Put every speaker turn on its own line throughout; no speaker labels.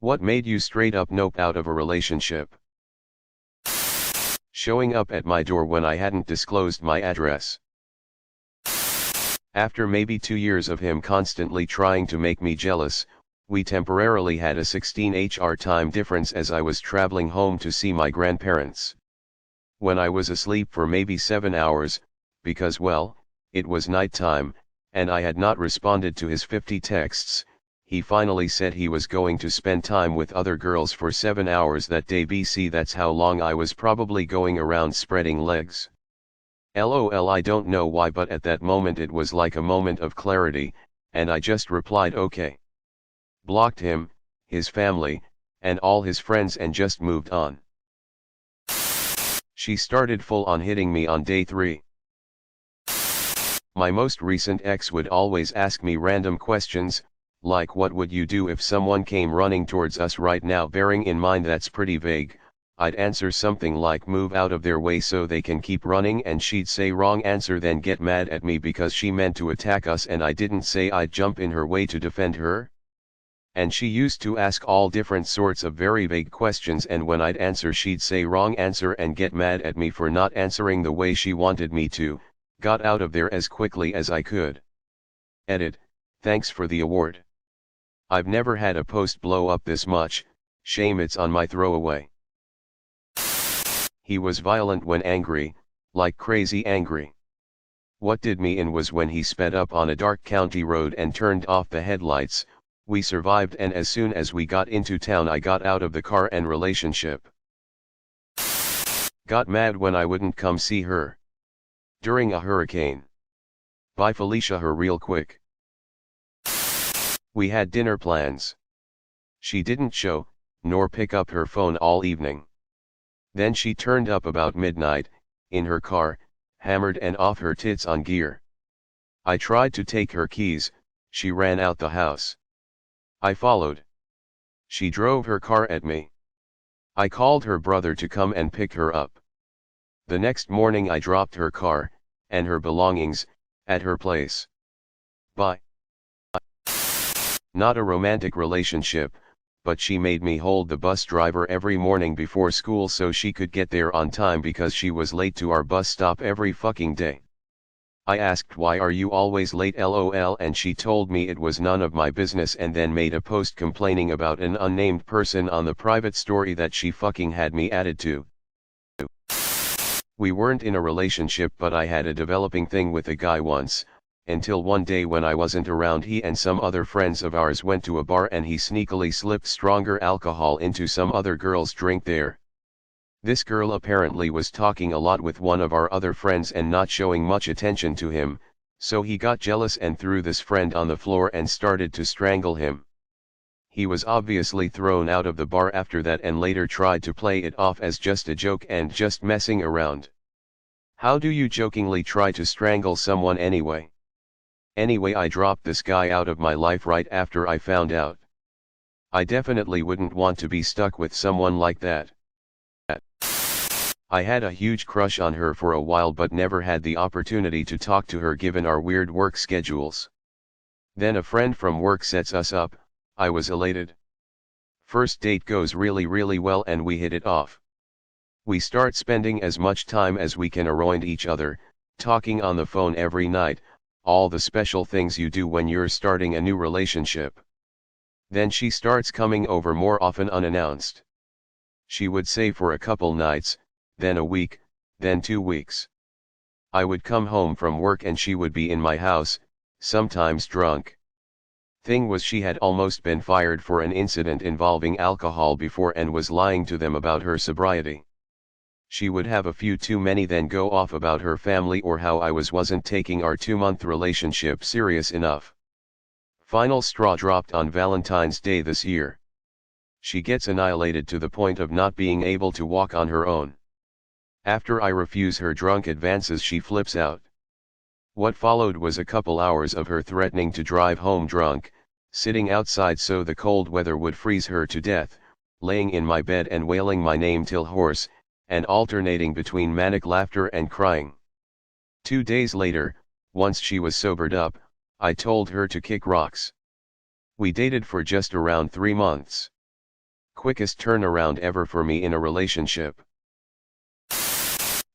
What made you straight up nope out of a relationship? Showing up at my door when I hadn't disclosed my address. After maybe 2 years of him constantly trying to make me jealous, we temporarily had a 16-hour time difference as I was traveling home to see my grandparents. When I was asleep for maybe 7 hours, because well, it was nighttime, and I had not responded to his 50 texts, he finally said he was going to spend time with other girls for 7 hours that day. BC, that's how long I was probably going around spreading legs. LOL, I don't know why, but at that moment it was like a moment of clarity, and I just replied okay. Blocked him, his family, and all his friends and just moved on. She started full on hitting me on day 3. My most recent ex would always ask me random questions, like what would you do if someone came running towards us right now? Bearing in mind that's pretty vague, I'd answer something like move out of their way so they can keep running, and she'd say wrong answer, then get mad at me because she meant to attack us and I didn't say I'd jump in her way to defend her. And she used to ask all different sorts of very vague questions, and when I'd answer she'd say wrong answer and get mad at me for not answering the way she wanted me to. Got out of there as quickly as I could. Edit, thanks for the award. I've never had a post blow up this much, shame it's on my throwaway. He was violent when angry, like crazy angry. What did me in was when he sped up on a dark county road and turned off the headlights. We survived, and as soon as we got into town I got out of the car and relationship. Got mad when I wouldn't come see her during a hurricane. Bye Felicia, her real quick. We had dinner plans. She didn't show, nor pick up her phone all evening. Then she turned up about midnight, in her car, hammered and off her tits on gear. I tried to take her keys, she ran out the house. I followed. She drove her car at me. I called her brother to come and pick her up. The next morning I dropped her car, and her belongings, at her place. Bye. Not a romantic relationship, but she made me hold the bus driver every morning before school so she could get there on time because she was late to our bus stop every fucking day. I asked why are you always late LOL, and she told me it was none of my business, and then made a post complaining about an unnamed person on the private story that she fucking had me added to. We weren't in a relationship, but I had a developing thing with a guy once. Until one day when I wasn't around, he and some other friends of ours went to a bar and he sneakily slipped stronger alcohol into some other girl's drink there. This girl apparently was talking a lot with one of our other friends and not showing much attention to him, so he got jealous and threw this friend on the floor and started to strangle him. He was obviously thrown out of the bar after that and later tried to play it off as just a joke and just messing around. How do you jokingly try to strangle someone anyway? Anyway, I dropped this guy out of my life right after I found out. I definitely wouldn't want to be stuck with someone like that. I had a huge crush on her for a while but never had the opportunity to talk to her given our weird work schedules. Then a friend from work sets us up. I was elated. First date goes really well and we hit it off. We start spending as much time as we can around each other, talking on the phone every night, all the special things you do when you're starting a new relationship. Then she starts coming over more often unannounced. She would say for a couple nights, then a week, then 2 weeks. I would come home from work and she would be in my house, sometimes drunk. Thing was, she had almost been fired for an incident involving alcohol before and was lying to them about her sobriety. She would have a few too many, then go off about her family or how I wasn't taking our 2-month relationship serious enough. Final straw dropped on Valentine's Day this year. She gets annihilated to the point of not being able to walk on her own. After I refuse her drunk advances, she flips out. What followed was a couple hours of her threatening to drive home drunk, sitting outside so the cold weather would freeze her to death, laying in my bed and wailing my name till hoarse, and alternating between manic laughter and crying. 2 days later, once she was sobered up, I told her to kick rocks. We dated for just around 3 months. Quickest turnaround ever for me in a relationship.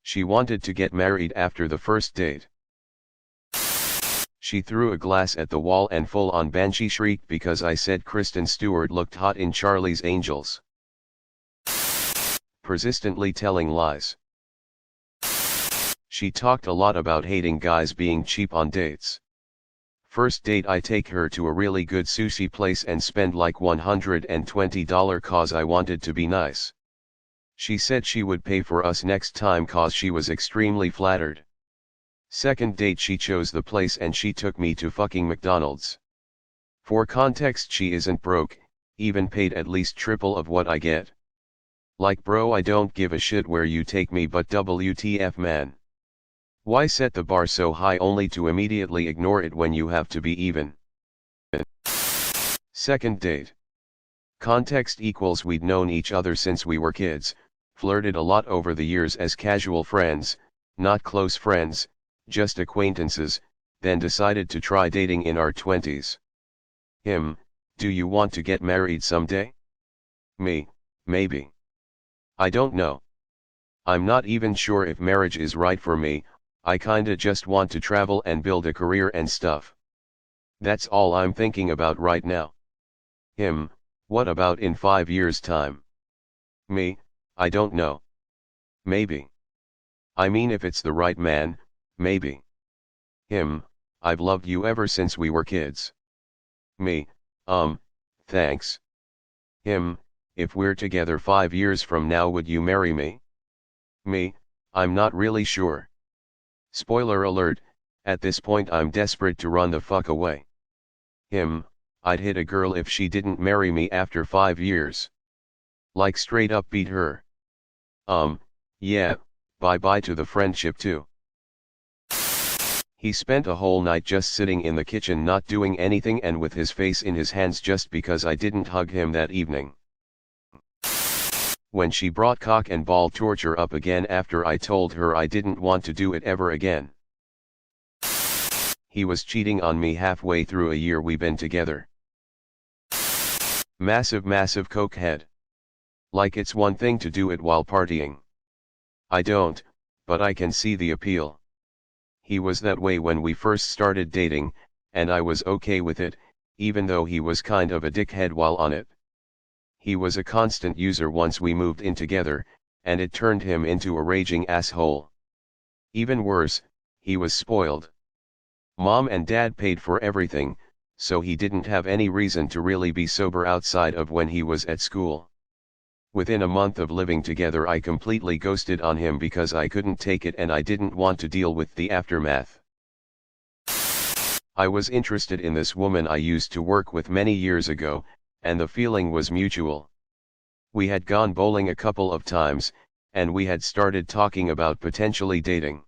She wanted to get married after the first date. She threw a glass at the wall and full on banshee shrieked because I said Kristen Stewart looked hot in Charlie's Angels. Persistently telling lies. She talked a lot about hating guys being cheap on dates. First date I take her to a really good sushi place and spend like $120 cause I wanted to be nice. She said she would pay for us next time cause she was extremely flattered. Second date she chose the place and she took me to fucking McDonald's. For context she isn't broke, even paid at least triple of what I get. Like bro I don't give a shit where you take me but WTF man. Why set the bar so high only to immediately ignore it when you have to be even? Second date. Context equals we'd known each other since we were kids, flirted a lot over the years as casual friends, not close friends, just acquaintances, then decided to try dating in our 20s. Him, do you want to get married someday? Me, maybe. I don't know. I'm not even sure if marriage is right for me, I kinda just want to travel and build a career and stuff. That's all I'm thinking about right now. Him, what about in 5 years' time? Me, I don't know. Maybe. I mean if it's the right man, maybe. Him, I've loved you ever since we were kids. Me, thanks. Him, if we're together 5 years from now would you marry me? Me, I'm not really sure. Spoiler alert, at this point I'm desperate to run the fuck away. Him, I'd hit a girl if she didn't marry me after 5 years. Like straight up beat her. Yeah, bye bye to the friendship too. He spent a whole night just sitting in the kitchen not doing anything and with his face in his hands just because I didn't hug him that evening. When she brought cock and ball torture up again after I told her I didn't want to do it ever again. He was cheating on me halfway through a year we been together. Massive cokehead. Like it's one thing to do it while partying. I don't, but I can see the appeal. He was that way when we first started dating, and I was okay with it, even though he was kind of a dickhead while on it. He was a constant user once we moved in together, and it turned him into a raging asshole. Even worse, he was spoiled. Mom and dad paid for everything, so he didn't have any reason to really be sober outside of when he was at school. Within a month of living together I completely ghosted on him because I couldn't take it and I didn't want to deal with the aftermath. I was interested in this woman I used to work with many years ago, and the feeling was mutual. We had gone bowling a couple of times, and we had started talking about potentially dating.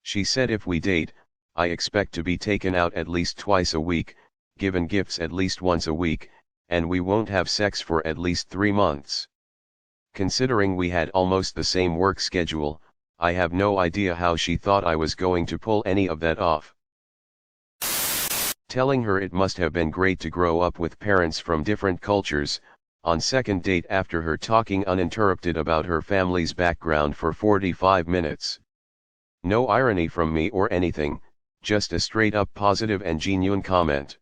She said if we date, I expect to be taken out at least twice a week, given gifts at least once a week, and we won't have sex for at least 3 months. Considering we had almost the same work schedule, I have no idea how she thought I was going to pull any of that off. Telling her it must have been great to grow up with parents from different cultures, on second date after her talking uninterrupted about her family's background for 45 minutes. No irony from me or anything, just a straight up positive and genuine comment.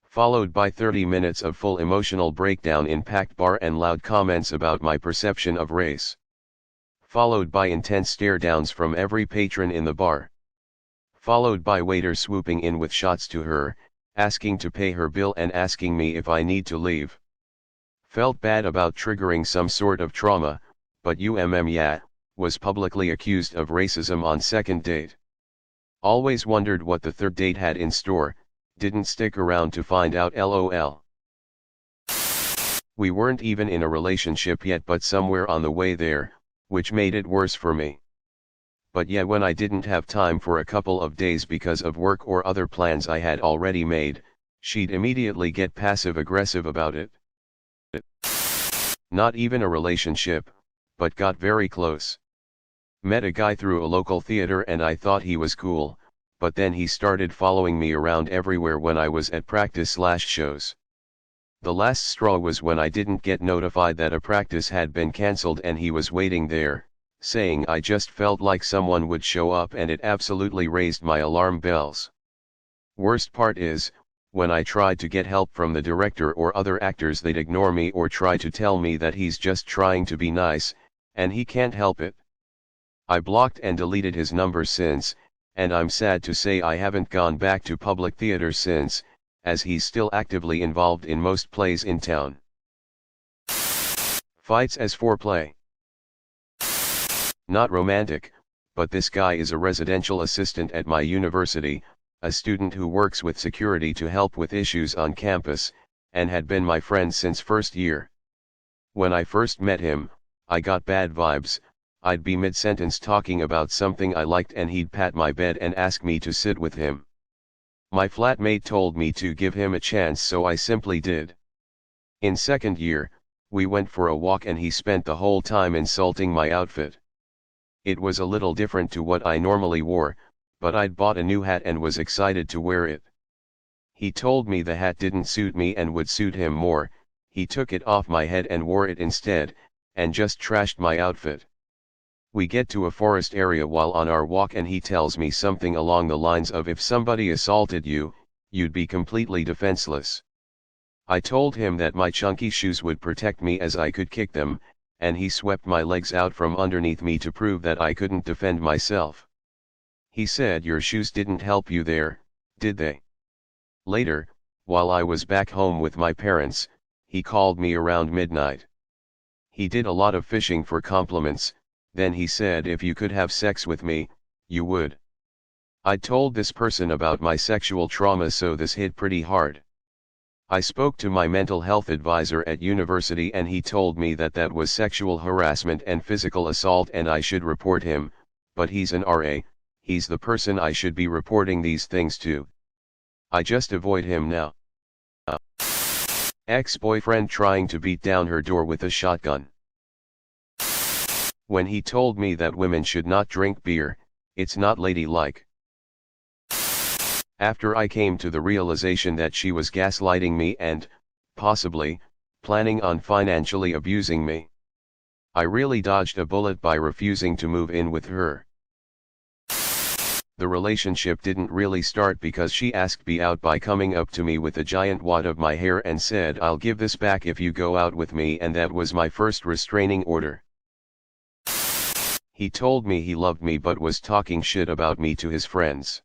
Followed by 30 minutes of full emotional breakdown in packed bar and loud comments about my perception of race. Followed by intense stare downs from every patron in the bar. Followed by waiter swooping in with shots to her, asking to pay her bill and asking me if I need to leave. Felt bad about triggering some sort of trauma, but yeah, was publicly accused of racism on second date. Always wondered what the third date had in store, didn't stick around to find out lol. We weren't even in a relationship yet but somewhere on the way there, which made it worse for me. But yeah, when I didn't have time for a couple of days because of work or other plans I had already made, she'd immediately get passive-aggressive about it. Not even a relationship, but got very close. Met a guy through a local theater and I thought he was cool, but then he started following me around everywhere when I was at practice/shows. The last straw was when I didn't get notified that a practice had been cancelled and he was waiting there, saying I just felt like someone would show up, and it absolutely raised my alarm bells. Worst part is, when I tried to get help from the director or other actors, they'd ignore me or try to tell me that he's just trying to be nice, and he can't help it. I blocked and deleted his number since, and I'm sad to say I haven't gone back to public theater since, as he's still actively involved in most plays in town. Fights as foreplay. Not romantic, but this guy is a residential assistant at my university, a student who works with security to help with issues on campus, and had been my friend since first year. When I first met him, I got bad vibes. I'd be mid-sentence talking about something I liked and he'd pat my bed and ask me to sit with him. My flatmate told me to give him a chance, so I simply did. In second year, we went for a walk and he spent the whole time insulting my outfit. It was a little different to what I normally wore, but I'd bought a new hat and was excited to wear it. He told me the hat didn't suit me and would suit him more. He took it off my head and wore it instead, and just trashed my outfit. We get to a forest area while on our walk and he tells me something along the lines of, if somebody assaulted you, you'd be completely defenseless. I told him that my chunky shoes would protect me as I could kick them, and he swept my legs out from underneath me to prove that I couldn't defend myself. He said, "Your shoes didn't help you there, did they?" Later, while I was back home with my parents, he called me around midnight. He did a lot of fishing for compliments. Then he said, "If you could have sex with me, you would." I told this person about my sexual trauma, so this hit pretty hard. I spoke to my mental health advisor at university and he told me that that was sexual harassment and physical assault and I should report him, but he's an RA, he's the person I should be reporting these things to. I just avoid him now. Ex-boyfriend trying to beat down her door with a shotgun. When he told me that women should not drink beer, it's not ladylike. After I came to the realization that she was gaslighting me and, possibly, planning on financially abusing me, I really dodged a bullet by refusing to move in with her. The relationship didn't really start because she asked me out by coming up to me with a giant wad of my hair and said, "I'll give this back if you go out with me," and that was my first restraining order. He told me he loved me but was talking shit about me to his friends.